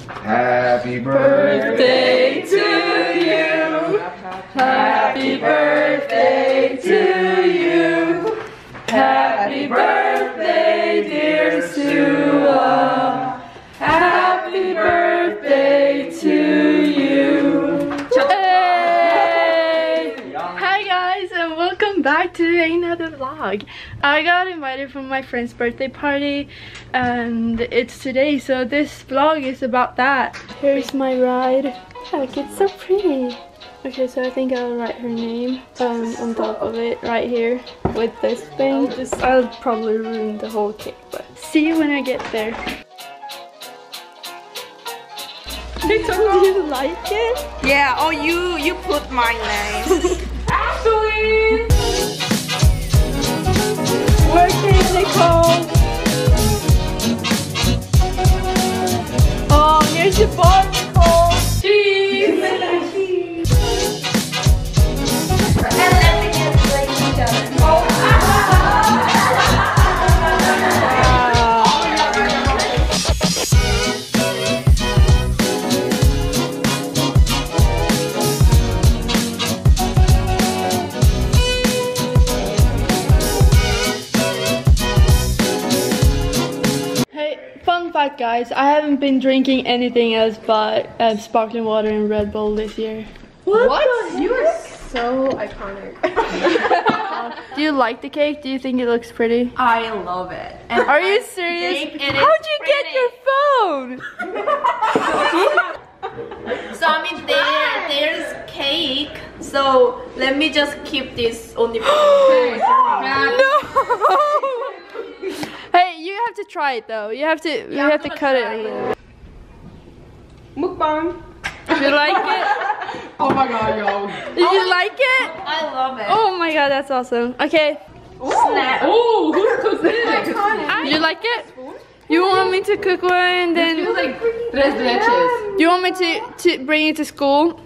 Happy birthday to you. Happy birthday to you. Happy birthday, dear Suah. Happy birthday to you. Hey! Hi guys, and welcome back to another vlog. I got invited from my friend's birthday party and it's today, so this vlog is about that. Here's my ride. Look, it's so pretty. Okay, so I think I'll write her name on top of it right here with this thing. I'll probably ruin the whole cake, but see you when I get there. Do you like it? Yeah, oh you put my name. Ashley! Working, Nicole! Oh, here's your ball, Nicole! Cheese! And let me just like each other. Fun fact, guys, I haven't been drinking anything else but sparkling water and Red Bull this year. What? You are so iconic. Do you like the cake? Do you think it looks pretty? I love it. And are you serious? How'd you get your phone? So I mean there's cake. So let me just keep this only for No! Hey, you have to try it though. You have to cut it a little. Mukbang. Did you like it? Oh my god, yo. Did you like it? I love it. Oh my god, that's awesome. Okay. Snap. Oh, who cooked this? Did you like it? You want me to cook one and then It feels like tres leches. you want me to bring it to school?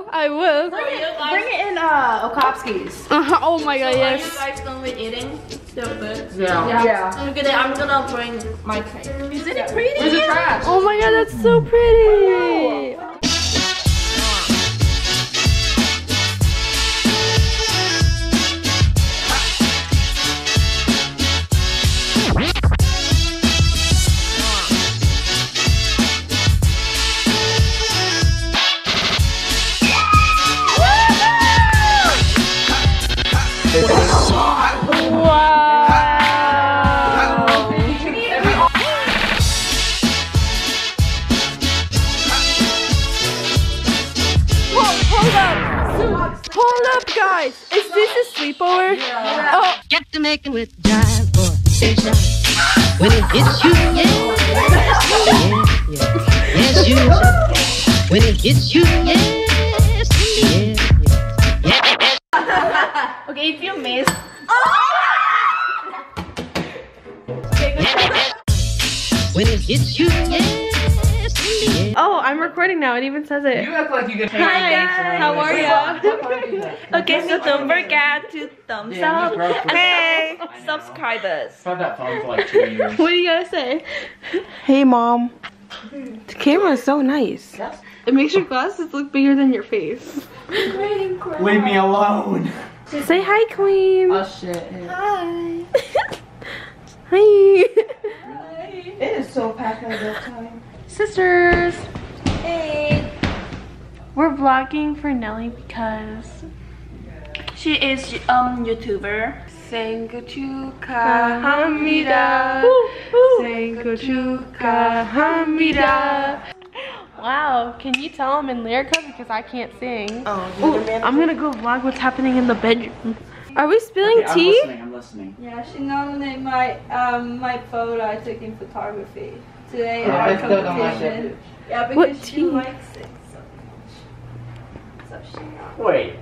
I will. Bring it in Okopski's. Oh my god, yes. Are you guys going to be eating? Still good? Yeah. I'm gonna bring my cake. Isn't it pretty? Where's the trash? Oh my god, that's so pretty. Hold up, guys. Is this a sleepover? Yeah. Oh, Get to making with jive boy, station. When it hits you, yes, you. When it hits you, yes, Okay, if you miss. when it hits you, yes. Oh, I'm recording now. It even says it. You look like you get Hi guys, how are you? Okay, so don't forget to thumbs up. Hey, subscribers. I've had that phone for like 2 years. what do you gotta say? Hey mom. The camera is so nice. It makes your glasses look bigger than your face. Leave me alone. Say hi, queen. Oh shit. Hi. Hi. It is so past my bedtime. Sisters. Hey. We're vlogging for Nellie because She is YouTuber. Sengochuka Hamida. Sengochuka Hamida. Wow, can you tell them in lyrica because I can't sing? Oh, I'm gonna go vlog what's happening in the bedroom. Are we spilling Okay, tea? I'm listening. Yeah, she nominated my my photo I took in photography today Oh, at I our still don't like competition. it. Yeah, What because she tea? likes it so much. So she Wait.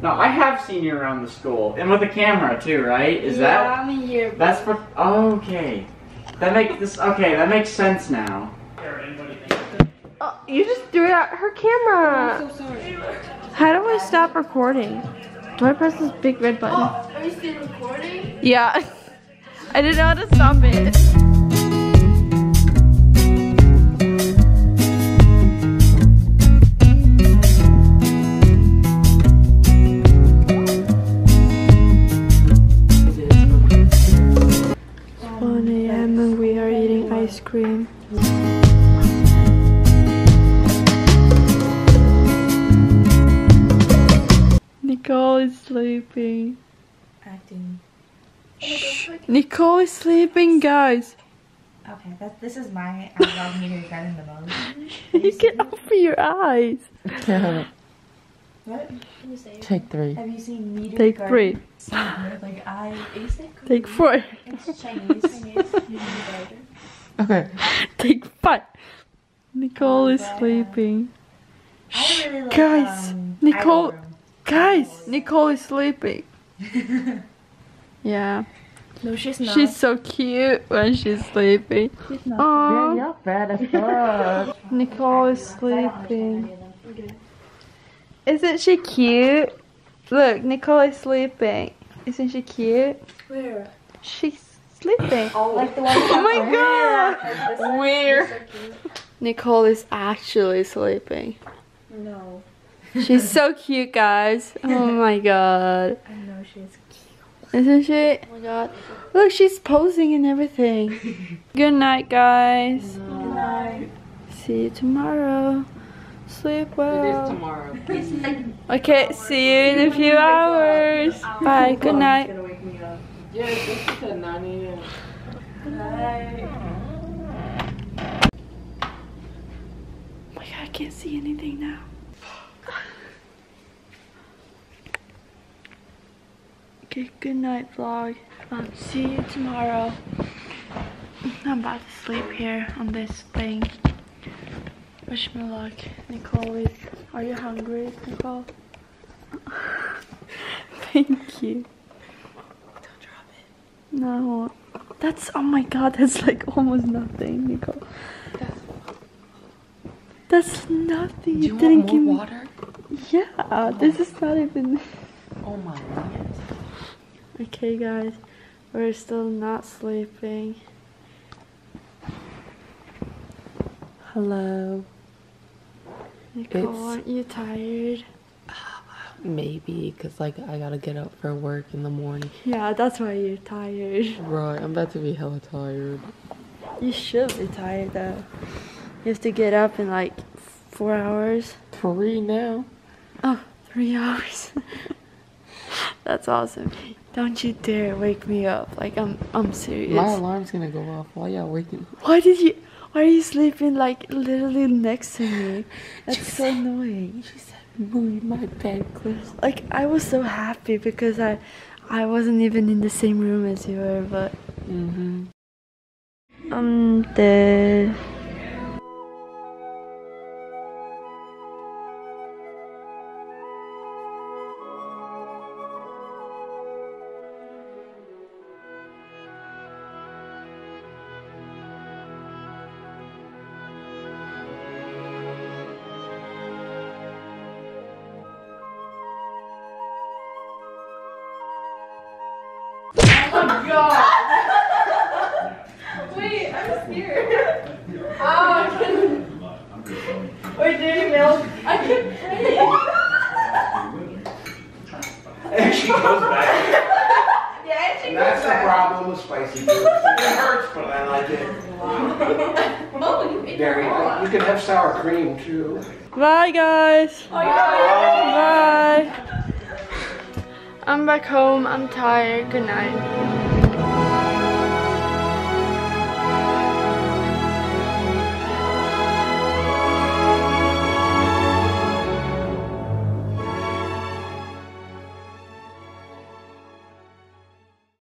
No, I have seen you around the school. And with a camera too, right? Is yeah, that? I'm in here. That's for. Oh, okay. That makes sense now. Oh, you just threw it at her camera. I'm so sorry. How do I stop recording? Do I press this big red button? Oh, are you still recording? Yeah. I didn't know how to stop it. ice cream. Nicole is sleeping. Acting. Shh. Nicole is sleeping, guys. Okay, this is my vlog meter you got in the most. You can open your eyes. What? Take 3. Have you seen meter? Take 3. Like Take 4. It's Chinese. Okay. Take 5. Nicole is sleeping. I really like, Guys, Nicole. Guys, Nicole is sleeping. Yeah. No, she's not. She's so cute when she's sleeping. She's not. Aww. You're fat as fuck. Nicole is sleeping. Isn't she cute? Look, Nicole is sleeping. Isn't she cute? Where? She's sleeping. Oh, like the one. Oh my god! Where? Nicole is actually sleeping. No. She's so cute, guys. Oh my god. I know she's cute. Isn't she? Oh my god. Look, she's posing and everything. Good night, guys. Good night. See you tomorrow. Sleep well. It is tomorrow. Okay, see you in a few hours. Bye. Good night. Yeah, it's at 9 a.m. Oh my god, I can't see anything now. Okay, good night, vlog. See you tomorrow. I'm about to sleep here on this thing. Wish me luck. Nicole, are you hungry, Nicole? Thank you. Don't drop it. No. That's, oh my god, that's like almost nothing, Nicole. That's nothing. Do you didn't want give more me. water? Yeah, this is not even. Oh my goodness. Okay, guys, we're still not sleeping. Hello. Nicole, aren't you tired? Maybe, because like I gotta get up for work in the morning. Yeah, that's why you're tired. Right, I'm about to be hella tired. You should be tired though. You have to get up in like 4 hours. 3 now. Oh, 3 hours. That's awesome. Don't you dare wake me up. Like I'm serious. My alarm's gonna go off while y'all waking. Why are you sleeping like literally next to me? That's so annoying. She said move my bed close. Like I was so happy because I wasn't even in the same room as you were, but I'm dead. Oh my god! Wait, I'm scared. Oh, wait, dirty milk. I can't And she goes back. Yeah, and she That's the problem with spicy food. It hurts, but I like it. Oh, you ate There you go. You can have sour cream too. Bye, guys. Oh, yeah. Bye. I'm back home. I'm tired. Good night.